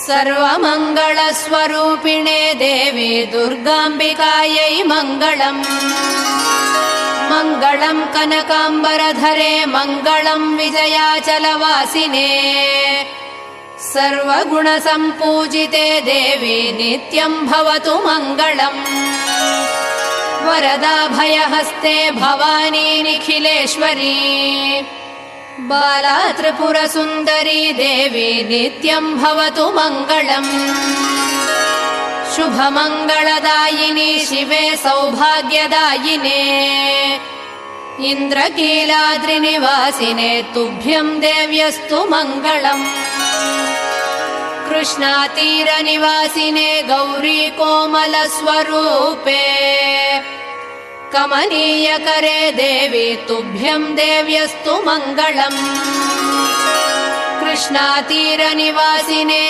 सर्वमङ्गलस्वरूपिणे देवी दुर्गाम्बिकायै मङ्गलम्। मङ्गलम् कनकाम्बरधरे मङ्गलम् विजयाचलवासिने सर्वगुणसम्पूजिते देवी नित्यम् भवतु मङ्गलम्। वरदाभयहस्ते भवानी निखिलेश्वरी बाला त्रिपुरसुन्दरी देवी नित्यम् भवतु मङ्गलम्। शुभमङ्गलदायिनी शिवे सौभाग्यदायिने इन्द्रकीलाद्रिनिवासिने तुभ्यम् देव्यस्तु मङ्गलम्। कृष्णातीरनिवासिने गौरी कोमलस्वरूपे कमनीयकरे देवी तुभ्यम् देव्यस्तु मङ्गलम्। कृष्णातीरनिवासिने